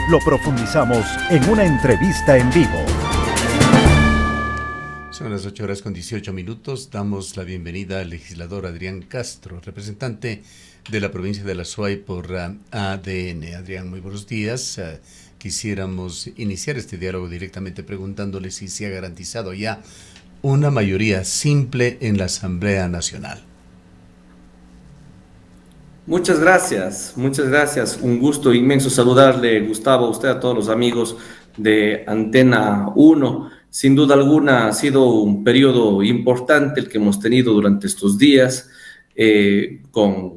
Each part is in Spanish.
lo profundizamos en una entrevista en vivo. Son las 8:18. Damos la bienvenida al legislador Adrián Castro, representante de la provincia de La Suay por ADN. Adrián, muy buenos días. Quisiéramos iniciar este diálogo directamente preguntándole si se ha garantizado ya una mayoría simple en la Asamblea Nacional. Muchas gracias. Un gusto inmenso saludarle, Gustavo, a usted, a todos los amigos de Antena 1. Sin duda alguna ha sido un periodo importante el que hemos tenido durante estos días, con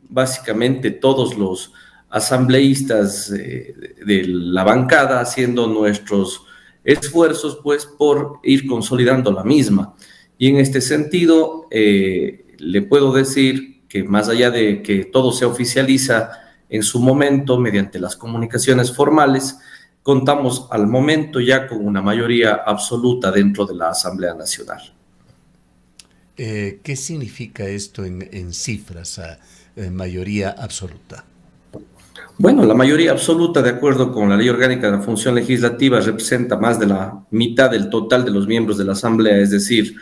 básicamente todos los asambleístas de la bancada haciendo nuestros esfuerzos pues por ir consolidando la misma. Y en este sentido, le puedo decir que más allá de que todo se oficializa en su momento mediante las comunicaciones formales, contamos al momento ya con una mayoría absoluta dentro de la Asamblea Nacional. ¿Qué significa esto en cifras, mayoría absoluta? Bueno, la mayoría absoluta, de acuerdo con la Ley Orgánica de la Función Legislativa, representa más de la mitad del total de los miembros de la Asamblea, es decir,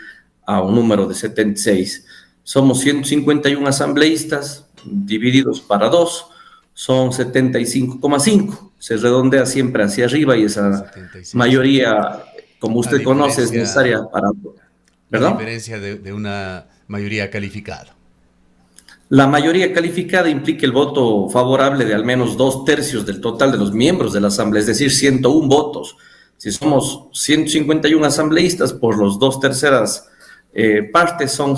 a un número de 76. Somos 151 asambleístas, divididos para 2, son 75,5. Se redondea siempre hacia arriba y esa 76. Mayoría, como usted conoce, es necesaria para... ¿Perdón? A diferencia de una mayoría calificada. La mayoría calificada implica el voto favorable de al menos 2/3 del total de los miembros de la Asamblea, es decir, 101 votos. Si somos 151 asambleístas, por los 2/3 partes son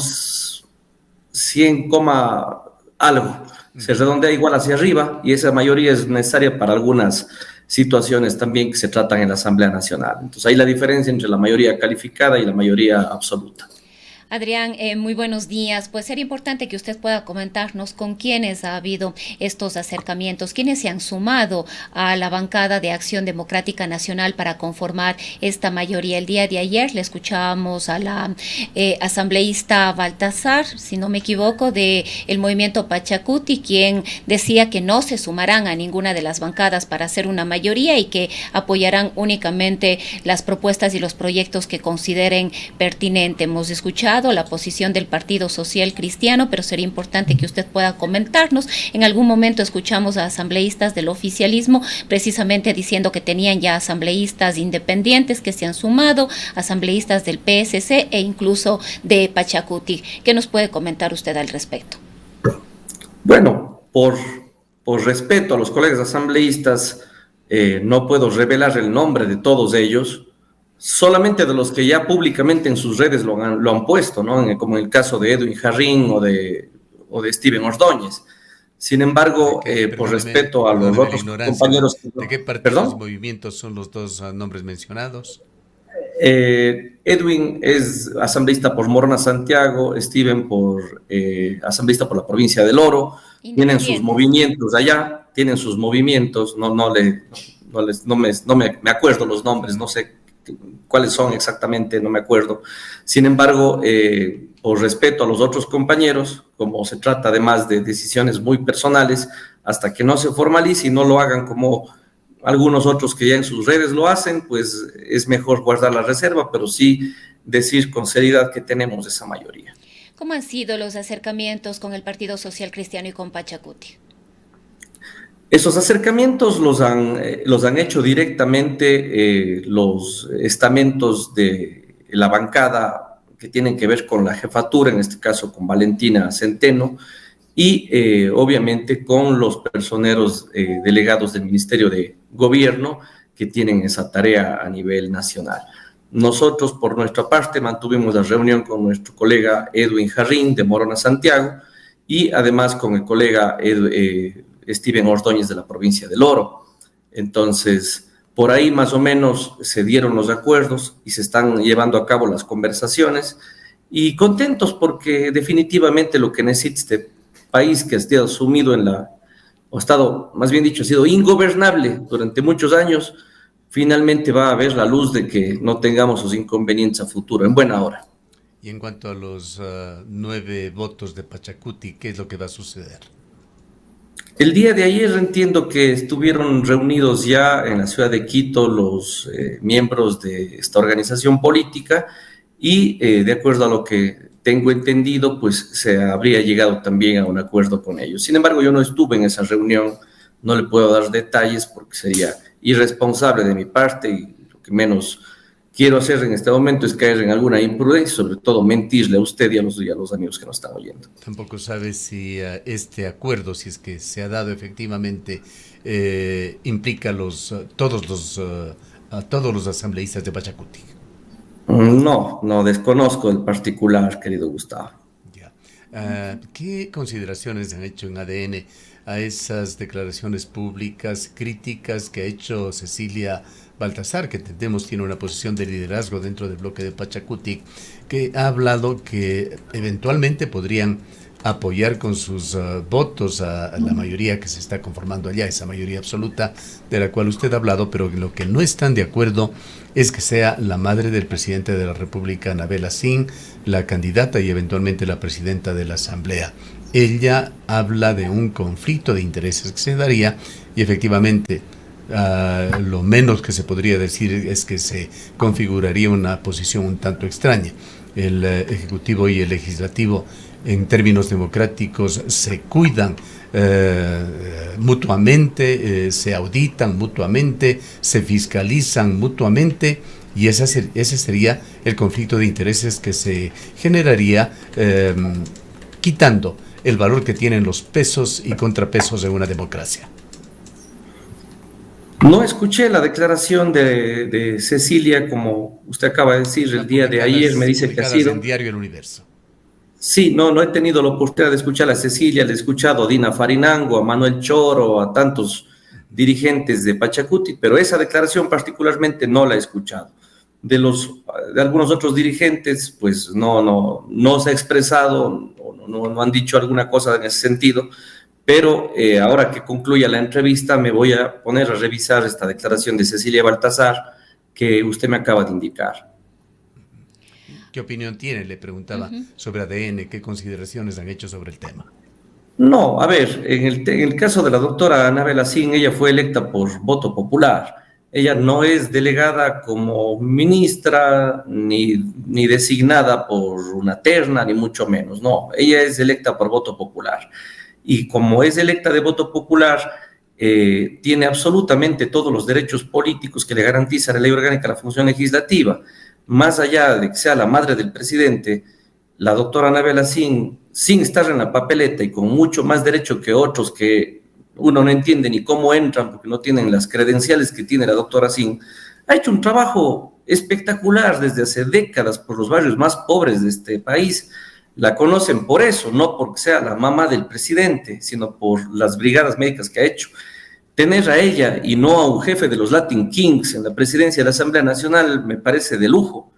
100, algo. Se redondea igual hacia arriba y esa mayoría es necesaria para algunas situaciones también que se tratan en la Asamblea Nacional. Entonces, ahí la diferencia entre la mayoría calificada y la mayoría absoluta. Adrián, muy buenos días. Pues sería importante que usted pueda comentarnos con quiénes ha habido estos acercamientos, quiénes se han sumado a la bancada de Acción Democrática Nacional para conformar esta mayoría. El día de ayer le escuchábamos a la asambleísta Baltasar, si no me equivoco, de el movimiento Pachacuti, quien decía que no se sumarán a ninguna de las bancadas para hacer una mayoría y que apoyarán únicamente las propuestas y los proyectos que consideren pertinentes. Hemos escuchado la posición del Partido Social Cristiano, pero sería importante que usted pueda comentarnos. En algún momento escuchamos a asambleístas del oficialismo precisamente diciendo que tenían ya asambleístas independientes que se han sumado, asambleístas del PSC e incluso de Pachacuti. ¿Qué nos puede comentar usted al respecto? Bueno, por respeto a los colegas asambleístas, no puedo revelar el nombre de todos ellos, solamente de los que ya públicamente en sus redes lo han puesto, ¿no? Como en el caso de Edwin Jarrín o de Steven Ordóñez. Sin embargo, por respeto a los otros compañeros... ¿De qué partidos y movimientos son los dos nombres mencionados? Edwin es asambleísta por Morona Santiago, Steven asambleísta por la provincia del Oro. Tienen sus movimientos allá, no me acuerdo los nombres, no sé cuáles son exactamente, no me acuerdo. Sin embargo, por respeto a los otros compañeros, como se trata además de decisiones muy personales, hasta que no se formalice y no lo hagan como algunos otros que ya en sus redes lo hacen, pues es mejor guardar la reserva, pero sí decir con seriedad que tenemos esa mayoría. ¿Cómo han sido los acercamientos con el Partido Social Cristiano y con Pachacuti? Esos acercamientos los han hecho directamente los estamentos de la bancada que tienen que ver con la jefatura, en este caso con Valentina Centeno, y obviamente con los personeros delegados del Ministerio de Gobierno que tienen esa tarea a nivel nacional. Nosotros, por nuestra parte, mantuvimos la reunión con nuestro colega Edwin Jarrín de Morona Santiago y además con el colega Steven Ordóñez de la provincia del Oro. Entonces, por ahí más o menos se dieron los acuerdos y se están llevando a cabo las conversaciones y contentos porque definitivamente lo que necesita este país que ha estado sumido ha sido ingobernable durante muchos años, finalmente va a haber la luz de que no tengamos sus inconvenientes a futuro, en buena hora. Y en cuanto a los 9 votos de Pachacuti, ¿qué es lo que va a suceder? El día de ayer entiendo que estuvieron reunidos ya en la ciudad de Quito los miembros de esta organización política y de acuerdo a lo que tengo entendido, pues se habría llegado también a un acuerdo con ellos. Sin embargo, yo no estuve en esa reunión, no le puedo dar detalles porque sería irresponsable de mi parte y lo que menos quiero hacer en este momento es caer en alguna imprudencia, sobre todo mentirle a usted y a los amigos que nos están oyendo. Tampoco sabe si este acuerdo, si es que se ha dado efectivamente, implica a todos los asambleístas de Pachacuti. No, no desconozco el particular, querido Gustavo. Ya. ¿Qué consideraciones han hecho en ADN a esas declaraciones públicas críticas que ha hecho Cecilia Baltazar, que entendemos tiene una posición de liderazgo dentro del bloque de Pachacuti, que ha hablado que eventualmente podrían apoyar con sus votos a la mayoría que se está conformando allá, esa mayoría absoluta de la cual usted ha hablado, pero lo que no están de acuerdo es que sea la madre del presidente de la República, Anabel Asín, la candidata y eventualmente la presidenta de la Asamblea. Ella habla de un conflicto de intereses que se daría y efectivamente lo menos que se podría decir es que se configuraría una posición un tanto extraña. El Ejecutivo y el Legislativo en términos democráticos se cuidan mutuamente, se auditan mutuamente, se fiscalizan mutuamente y ese sería el conflicto de intereses que se generaría quitando el valor que tienen los pesos y contrapesos de una democracia. No escuché la declaración de Cecilia, como usted acaba de decir, el día de ayer me dice que ha sido... en Diario El Universo. Sí, no he tenido la oportunidad de escuchar a Cecilia, le he escuchado a Dina Farinango, a Manuel Choro, a tantos dirigentes de Pachacuti, pero esa declaración particularmente no la he escuchado. De algunos otros dirigentes, pues no se ha expresado, no han dicho alguna cosa en ese sentido, pero ahora que concluya la entrevista me voy a poner a revisar esta declaración de Cecilia Baltazar que usted me acaba de indicar. ¿Qué opinión tiene? Le preguntaba sobre ADN, ¿qué consideraciones han hecho sobre el tema? No, a ver, en el caso de la doctora Anabel Asín, ella fue electa por voto popular. Ella no es delegada como ministra ni designada por una terna, ni mucho menos. No, ella es electa por voto popular. Y como es electa de voto popular, tiene absolutamente todos los derechos políticos que le garantiza la ley orgánica de la función legislativa. Más allá de que sea la madre del presidente, la doctora Anabel Asín, sin estar en la papeleta y con mucho más derecho que otros que uno no entiende ni cómo entran porque no tienen las credenciales que tiene la doctora Asín, ha hecho un trabajo espectacular desde hace décadas por los barrios más pobres de este país. La conocen por eso, no porque sea la mamá del presidente, sino por las brigadas médicas que ha hecho. Tener a ella y no a un jefe de los Latin Kings en la presidencia de la Asamblea Nacional me parece de lujo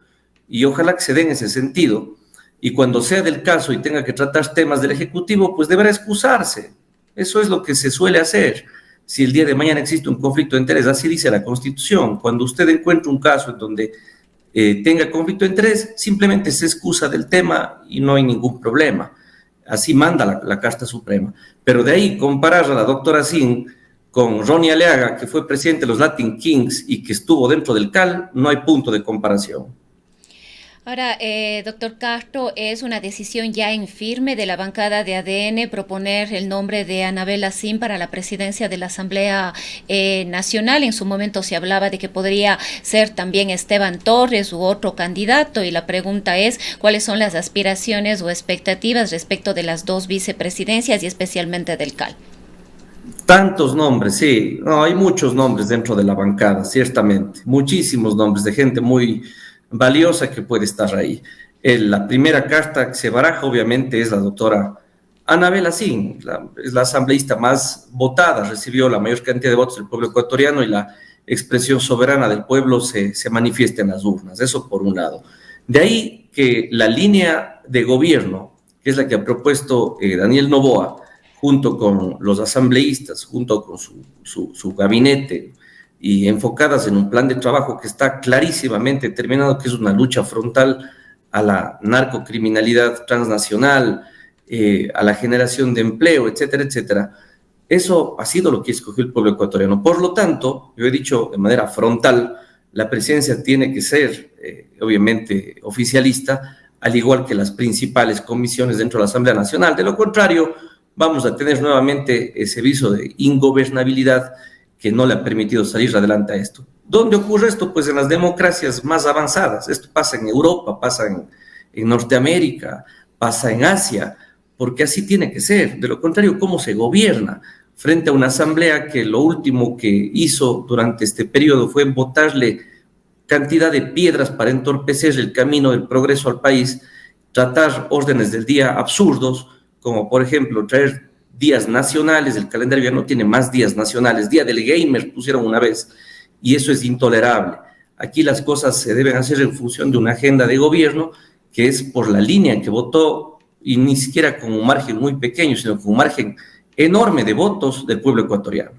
y ojalá que se dé en ese sentido. Y cuando sea del caso y tenga que tratar temas del Ejecutivo, pues deberá excusarse. Eso es lo que se suele hacer. Si el día de mañana existe un conflicto de interés, así dice la Constitución, cuando usted encuentre un caso en donde tenga conflicto de interés, simplemente se excusa del tema y no hay ningún problema. Así manda la Carta Suprema. Pero de ahí comparar a la doctora Asín con Ronnie Aleaga, que fue presidente de los Latin Kings y que estuvo dentro del CAL, no hay punto de comparación. Ahora, doctor Castro, ¿es una decisión ya en firme de la bancada de ADN proponer el nombre de Anabel Asín para la presidencia de la Asamblea Nacional? En su momento se hablaba de que podría ser también Esteban Torres u otro candidato, y la pregunta es, ¿cuáles son las aspiraciones o expectativas respecto de las dos vicepresidencias y especialmente del CAL? Tantos nombres, sí. No, hay muchos nombres dentro de la bancada, ciertamente. Muchísimos nombres de gente muy valiosa que puede estar ahí. La primera carta que se baraja, obviamente, es la doctora Anabel Asín, es la asambleísta más votada, recibió la mayor cantidad de votos del pueblo ecuatoriano y la expresión soberana del pueblo se manifiesta en las urnas, eso por un lado. De ahí que la línea de gobierno, que es la que ha propuesto Daniel Noboa, junto con los asambleístas, junto con su gabinete, y enfocadas en un plan de trabajo que está clarísimamente determinado, que es una lucha frontal a la narcocriminalidad transnacional, a la generación de empleo, etcétera, etcétera, Eso ha sido lo que escogió el pueblo ecuatoriano. Por lo tanto, yo he dicho de manera frontal, la presidencia tiene que ser, obviamente, oficialista, al igual que las principales comisiones dentro de la Asamblea Nacional. De lo contrario, vamos a tener nuevamente ese viso de ingobernabilidad que no le ha permitido salir adelante a esto. ¿Dónde ocurre esto? Pues en las democracias más avanzadas. Esto pasa en Europa, pasa en Norteamérica, pasa en Asia, porque así tiene que ser. De lo contrario, ¿cómo se gobierna? Frente a una asamblea que lo último que hizo durante este periodo fue botarle cantidad de piedras para entorpecer el camino del progreso al país, tratar órdenes del día absurdos, como por ejemplo traer días nacionales. El calendario ya no tiene más días nacionales, día del gamer pusieron una vez, y eso es intolerable. Aquí las cosas se deben hacer en función de una agenda de gobierno que es por la línea en que votó, y ni siquiera con un margen muy pequeño, sino con un margen enorme de votos del pueblo ecuatoriano.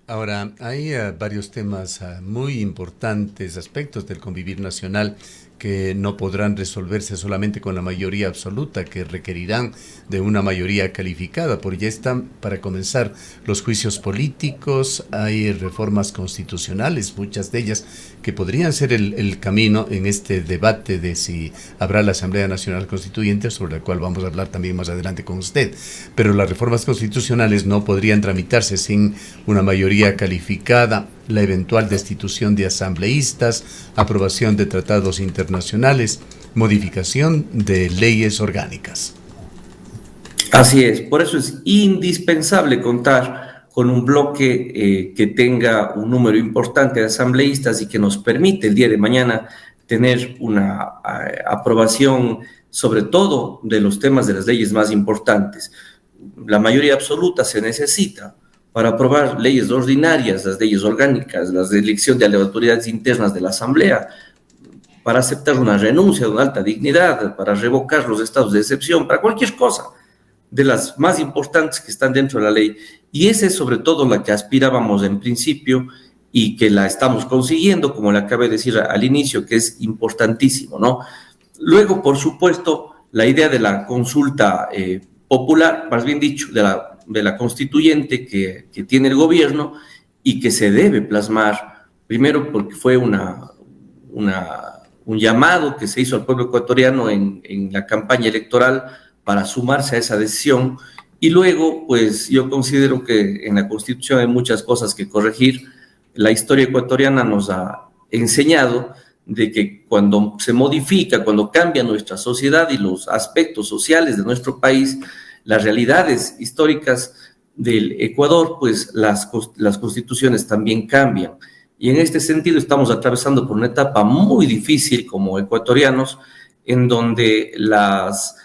Ahora, hay varios temas muy importantes, aspectos del convivir nacional que no podrán resolverse solamente con la mayoría absoluta, que requerirán de una mayoría calificada, porque ya están, para comenzar, los juicios políticos, hay reformas constitucionales, muchas de ellas que podrían ser el camino en este debate de si habrá la Asamblea Nacional Constituyente, sobre la cual vamos a hablar también más adelante con usted. Pero las reformas constitucionales no podrían tramitarse sin una mayoría calificada, la eventual destitución de asambleístas, aprobación de tratados internacionales, modificación de leyes orgánicas. Así es, por eso es indispensable contar con un bloque que tenga un número importante de asambleístas y que nos permite el día de mañana tener una aprobación, sobre todo de los temas de las leyes más importantes. La mayoría absoluta se necesita para aprobar leyes ordinarias, las leyes orgánicas, las de elección de las autoridades internas de la Asamblea, para aceptar una renuncia de una alta dignidad, para revocar los estados de excepción, para cualquier cosa de las más importantes que están dentro de la ley. Y esa es sobre todo la que aspirábamos en principio y que la estamos consiguiendo, como le acabé de decir al inicio, que es importantísimo, ¿no? Luego, por supuesto, la idea de la consulta popular, más bien dicho, de la constituyente que tiene el gobierno y que se debe plasmar, primero porque fue un llamado que se hizo al pueblo ecuatoriano en la campaña electoral para sumarse a esa decisión, y luego, pues yo considero que en la Constitución hay muchas cosas que corregir. La historia ecuatoriana nos ha enseñado de que cuando se modifica, cuando cambia nuestra sociedad y los aspectos sociales de nuestro país, las realidades históricas del Ecuador, pues las constituciones también cambian. Y en este sentido estamos atravesando por una etapa muy difícil como ecuatorianos, en donde las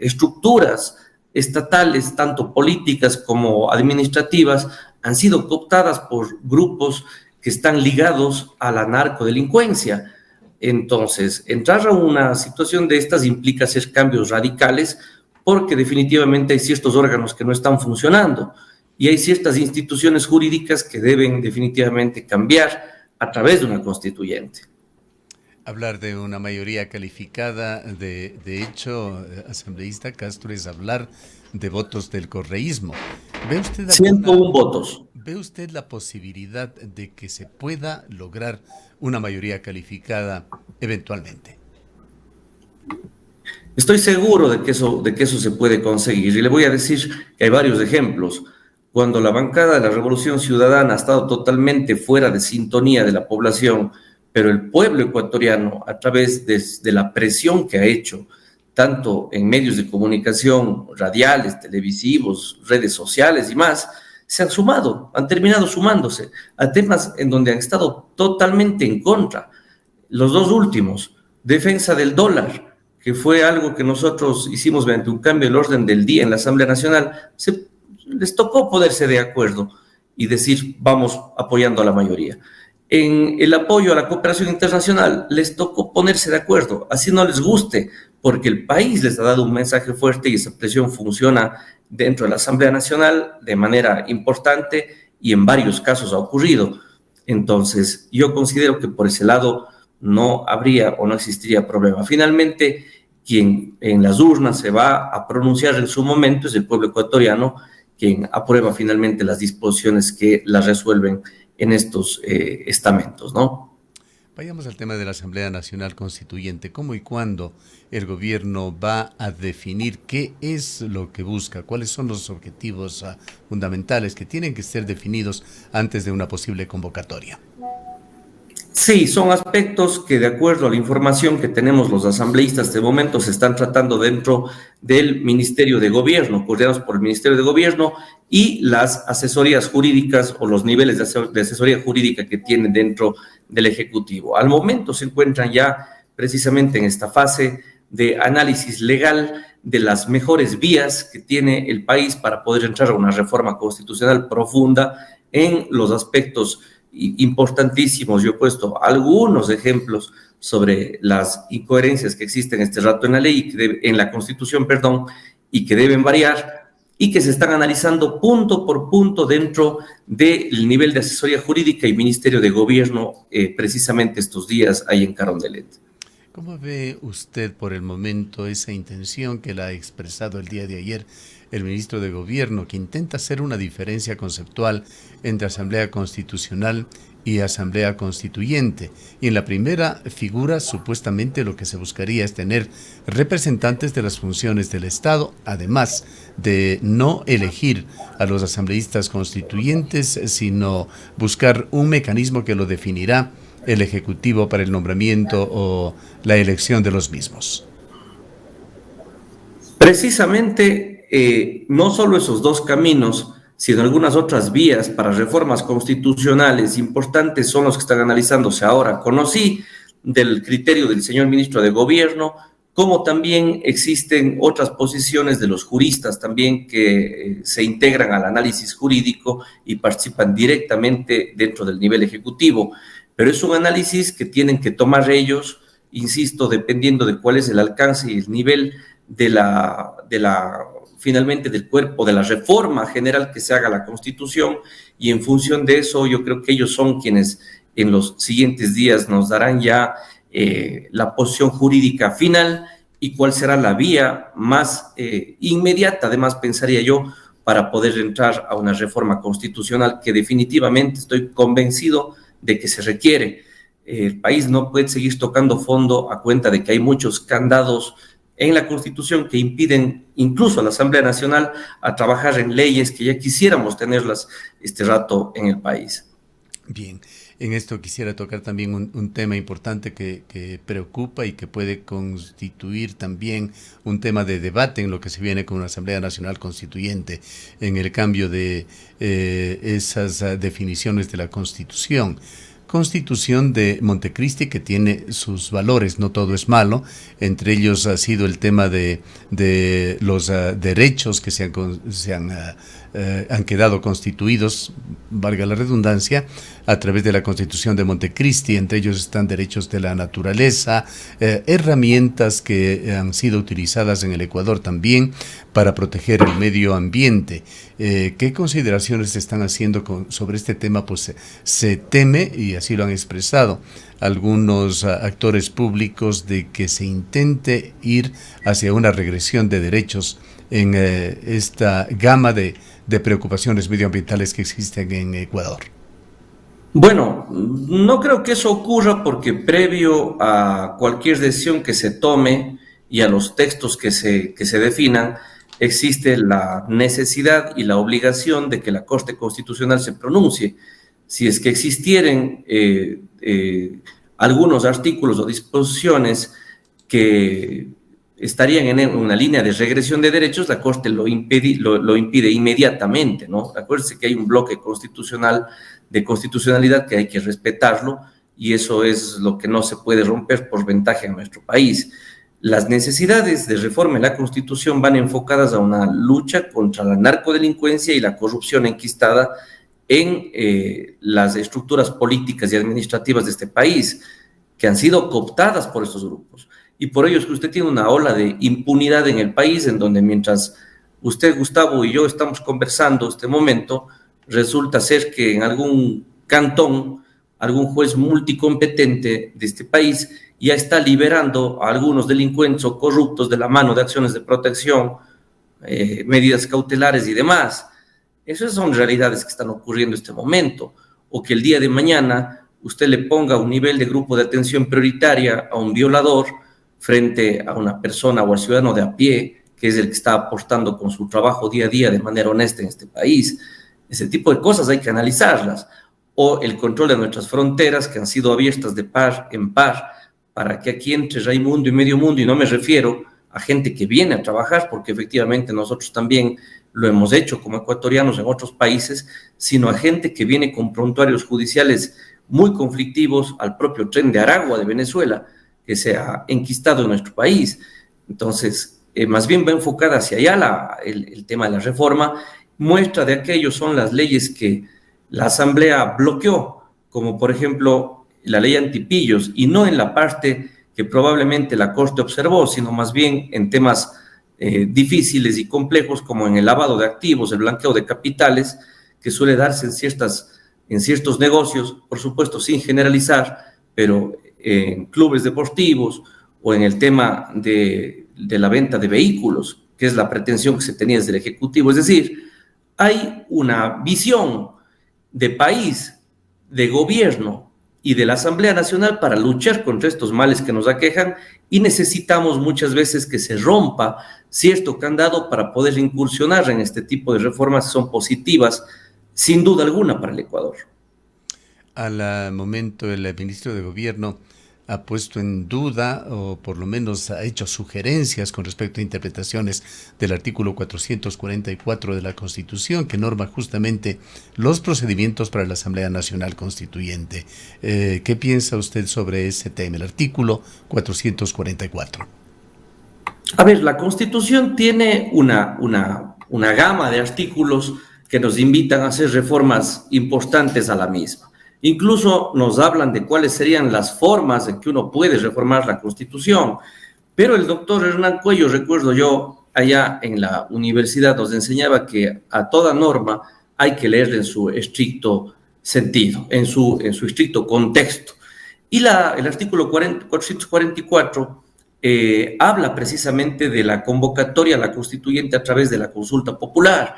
estructuras estatales, tanto políticas como administrativas, han sido cooptadas por grupos que están ligados a la narcodelincuencia. Entonces, entrar a una situación de estas implica hacer cambios radicales, porque definitivamente hay ciertos órganos que no están funcionando y hay ciertas instituciones jurídicas que deben definitivamente cambiar a través de una constituyente. Hablar de una mayoría calificada, de hecho, asambleísta Castro, es hablar de votos del correísmo. ¿Ve usted 101 votos. ¿Ve usted la posibilidad de que se pueda lograr una mayoría calificada eventualmente? Estoy seguro de que eso se puede conseguir, y le voy a decir que hay varios ejemplos. Cuando la bancada de la Revolución Ciudadana ha estado totalmente fuera de sintonía de la población, pero el pueblo ecuatoriano, a través de la presión que ha hecho, tanto en medios de comunicación, radiales, televisivos, redes sociales y más, se han sumado, han terminado sumándose a temas en donde han estado totalmente en contra. Los dos últimos, defensa del dólar, que fue algo que nosotros hicimos mediante un cambio del orden del día en la Asamblea Nacional, les tocó ponerse de acuerdo y decir, vamos apoyando a la mayoría. En el apoyo a la cooperación internacional les tocó ponerse de acuerdo, así no les guste, porque el país les ha dado un mensaje fuerte y esa presión funciona dentro de la Asamblea Nacional de manera importante y en varios casos ha ocurrido. Entonces, yo considero que por ese lado no habría o no existiría problema. Finalmente, quien en las urnas se va a pronunciar en su momento es el pueblo ecuatoriano, quien aprueba finalmente las disposiciones que las resuelven en estos estamentos, ¿no? Vayamos al tema de la Asamblea Nacional Constituyente. ¿Cómo y cuándo el gobierno va a definir qué es lo que busca? ¿Cuáles son los objetivos fundamentales que tienen que ser definidos antes de una posible convocatoria? Sí, son aspectos que, de acuerdo a la información que tenemos los asambleístas de momento, se están tratando dentro del Ministerio de Gobierno, coordinados por el Ministerio de Gobierno y las asesorías jurídicas o los niveles de asesoría jurídica que tienen dentro del Ejecutivo. Al momento se encuentran ya precisamente en esta fase de análisis legal de las mejores vías que tiene el país para poder entrar a una reforma constitucional profunda en los aspectos importantísimos. Yo he puesto algunos ejemplos sobre las incoherencias que existen este rato en la ley, en la Constitución, perdón, y que deben variar y que se están analizando punto por punto dentro del nivel de asesoría jurídica y Ministerio de Gobierno precisamente estos días ahí en Carondelet. ¿Cómo ve usted por el momento esa intención que la ha expresado el día de ayer el ministro de Gobierno, que intenta hacer una diferencia conceptual entre Asamblea Constitucional y Asamblea Constituyente? Y en la primera figura, supuestamente lo que se buscaría es tener representantes de las funciones del Estado, además de no elegir a los asambleístas constituyentes, sino buscar un mecanismo que lo definirá el Ejecutivo para el nombramiento o la elección de los mismos. Precisamente, no solo esos dos caminos, sino algunas otras vías para reformas constitucionales importantes son los que están analizándose ahora. Conocí del criterio del señor ministro de Gobierno, como también existen otras posiciones de los juristas también que se integran al análisis jurídico y participan directamente dentro del nivel ejecutivo. Pero es un análisis que tienen que tomar ellos, insisto, dependiendo de cuál es el alcance y el nivel finalmente del cuerpo, de la reforma general que se haga a la Constitución, y en función de eso yo creo que ellos son quienes en los siguientes días nos darán ya la posición jurídica final y cuál será la vía más inmediata, además pensaría yo, para poder entrar a una reforma constitucional que definitivamente estoy convencido de que se requiere. El país no puede seguir tocando fondo a cuenta de que hay muchos candados en la Constitución que impiden incluso a la Asamblea Nacional a trabajar en leyes que ya quisiéramos tenerlas este rato en el país. Bien, en esto quisiera tocar también un tema importante que preocupa y que puede constituir también un tema de debate en lo que se viene con una Asamblea Nacional Constituyente, en el cambio de esas definiciones de la Constitución. Constitución de Montecristi, que tiene sus valores, no todo es malo. Entre ellos ha sido el tema de los derechos que han quedado constituidos, valga la redundancia, a través de la Constitución de Montecristi. Entre ellos están derechos de la naturaleza, herramientas que han sido utilizadas en el Ecuador también para proteger el medio ambiente. ¿Qué consideraciones se están haciendo sobre este tema? Pues se teme, y así lo han expresado algunos actores públicos, de que se intente ir hacia una regresión de derechos en esta gama de preocupaciones medioambientales que existen en Ecuador. Bueno, no creo que eso ocurra, porque previo a cualquier decisión que se tome y a los textos que se definan, existe la necesidad y la obligación de que la Corte Constitucional se pronuncie. Si es que existieran algunos artículos o disposiciones que estarían en una línea de regresión de derechos, la Corte lo impide inmediatamente, ¿no? Acuérdense que hay un bloque constitucional de constitucionalidad que hay que respetarlo, y eso es lo que no se puede romper por ventaja en nuestro país. Las necesidades de reforma en la Constitución van enfocadas a una lucha contra la narcodelincuencia y la corrupción enquistada en las estructuras políticas y administrativas de este país, que han sido cooptadas por estos grupos. Y por ello es que usted tiene una ola de impunidad en el país, en donde mientras usted, Gustavo, y yo estamos conversando este momento, resulta ser que en algún cantón, algún juez multicompetente de este país ya está liberando a algunos delincuentes o corruptos de la mano de acciones de protección, medidas cautelares y demás. Esas son realidades que están ocurriendo en este momento. O que el día de mañana usted le ponga un nivel de grupo de atención prioritaria a un violador frente a una persona o al ciudadano de a pie, que es el que está aportando con su trabajo día a día de manera honesta en este país. Ese tipo de cosas hay que analizarlas. O el control de nuestras fronteras, que han sido abiertas de par en par, para que aquí entre Raimundo y medio mundo, y no me refiero a gente que viene a trabajar, porque efectivamente nosotros también lo hemos hecho como ecuatorianos en otros países, sino a gente que viene con prontuarios judiciales muy conflictivos al propio Tren de Aragua de Venezuela, que se ha enquistado en nuestro país. Entonces, más bien va enfocada hacia allá el tema de la reforma. Muestra de aquello son las leyes que la Asamblea bloqueó, como por ejemplo la ley antipillos, y no en la parte que probablemente la Corte observó, sino más bien en temas difíciles y complejos como en el lavado de activos, el blanqueo de capitales, que suele darse en ciertos negocios, por supuesto sin generalizar, pero en clubes deportivos o en el tema de la venta de vehículos, que es la pretensión que se tenía desde el Ejecutivo. Es decir, hay una visión de país, de gobierno y de la Asamblea Nacional para luchar contra estos males que nos aquejan, y necesitamos muchas veces que se rompa cierto candado para poder incursionar en este tipo de reformas que son positivas, sin duda alguna, para el Ecuador. Al momento, el ministro de Gobierno ha puesto en duda, o por lo menos ha hecho sugerencias con respecto a interpretaciones del artículo 444 de la Constitución, que norma justamente los procedimientos para la Asamblea Nacional Constituyente. ¿Qué piensa usted sobre ese tema, el artículo 444? A ver, la Constitución tiene una gama de artículos que nos invitan a hacer reformas importantes a la misma. Incluso nos hablan de cuáles serían las formas en que uno puede reformar la Constitución. Pero el doctor Hernán Cuello, recuerdo yo, allá en la universidad nos enseñaba que a toda norma hay que leerla en su estricto sentido, en su estricto contexto. Y el artículo 444 habla precisamente de la convocatoria a la constituyente a través de la consulta popular,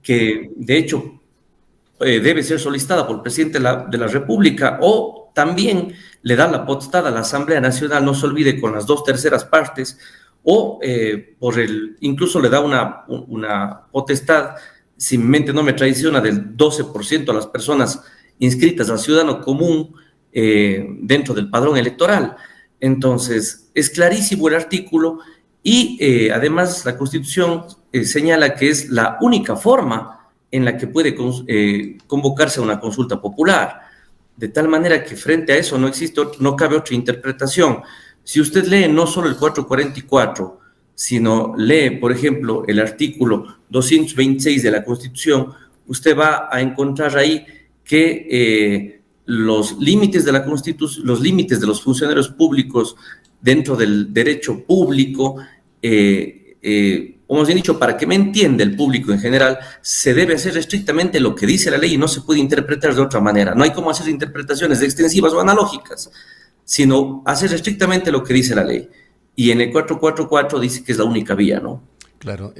que de hecho debe ser solicitada por el presidente de la República, o también le da la potestad a la Asamblea Nacional, no se olvide, con las 2/3 partes, o incluso le da una potestad, si mi mente no me traiciona, del 12% a las personas inscritas al ciudadano común dentro del padrón electoral. Entonces, es clarísimo el artículo, y además la Constitución señala que es la única forma en la que puede convocarse a una consulta popular, de tal manera que frente a eso no cabe otra interpretación. Si usted lee no solo el 444, sino lee, por ejemplo, el artículo 226 de la Constitución, usted va a encontrar ahí que los límites de la Constitución, los límites de los funcionarios públicos dentro del derecho público, como os he dicho, para que me entienda el público en general, se debe hacer estrictamente lo que dice la ley y no se puede interpretar de otra manera. No hay cómo hacer interpretaciones extensivas o analógicas, sino hacer estrictamente lo que dice la ley. Y en el 444 dice que es la única vía, ¿no? Claro,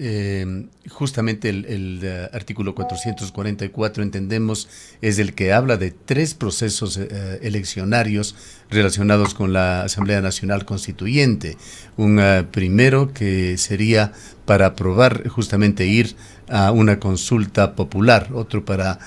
justamente el artículo 444, entendemos, es el que habla de 3 procesos eleccionarios relacionados con la Asamblea Nacional Constituyente. Un primero que sería para aprobar, justamente ir a una consulta popular, otro para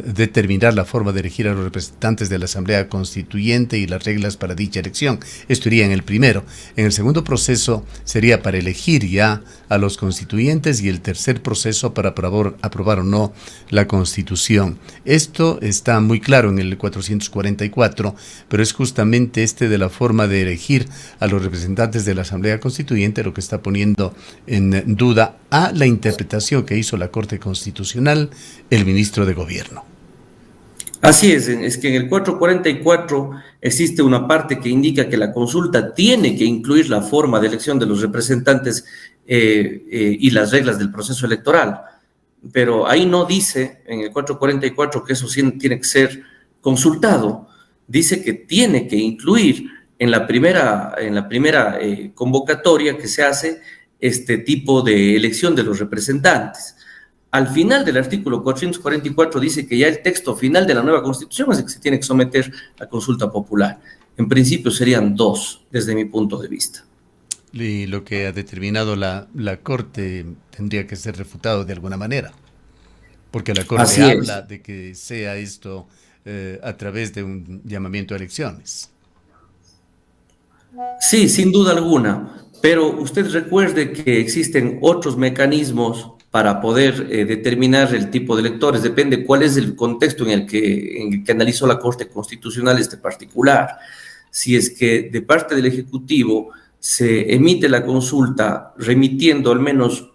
determinar la forma de elegir a los representantes de la Asamblea Constituyente y las reglas para dicha elección. Esto iría en el primero. En el segundo proceso sería para elegir ya a los constituyentes, y el tercer proceso para aprobar o no la Constitución. Esto está muy claro en el 444, pero es justamente de la forma de elegir a los representantes de la Asamblea Constituyente lo que está poniendo en duda a la interpretación que hizo la Corte Constitucional el ministro de Gobierno. Así es que en el 444 existe una parte que indica que la consulta tiene que incluir la forma de elección de los representantes y las reglas del proceso electoral, pero ahí no dice en el 444 que eso tiene que ser consultado. Dice que tiene que incluir en la primera convocatoria que se hace este tipo de elección de los representantes. al final del artículo 444 dice que ya el texto final de la nueva Constitución es el que se tiene que someter a consulta popular. En principio serían 2, desde mi punto de vista. Y lo que ha determinado la Corte tendría que ser refutado de alguna manera, porque la Corte Así habla es. de que sea esto a través de un llamamiento a elecciones. Sí, sin duda alguna, pero usted recuerde que existen otros mecanismos para poder determinar el tipo de electores, depende cuál es el contexto en el que analizó la Corte Constitucional este particular. Si es que de parte del Ejecutivo se emite la consulta remitiendo al menos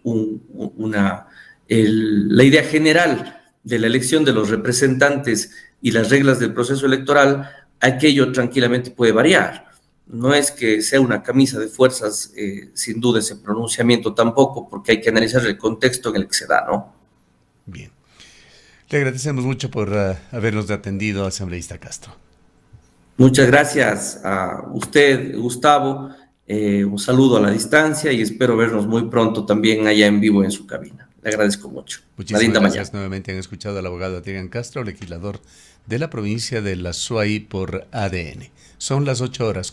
la idea general de la elección de los representantes y las reglas del proceso electoral, aquello tranquilamente puede variar. No es que sea una camisa de fuerzas, sin duda, ese pronunciamiento tampoco, porque hay que analizar el contexto en el que se da, ¿no? Bien. Le agradecemos mucho por habernos atendido, asambleísta Castro. Muchas gracias a usted, Gustavo. Un saludo a la distancia y espero vernos muy pronto también allá en vivo en su cabina. Le agradezco mucho. Una Muchísimas linda gracias. mañana. Nuevamente han escuchado al abogado Adrián Castro, legislador de la provincia de La Suay por ADN. Son las 8:40.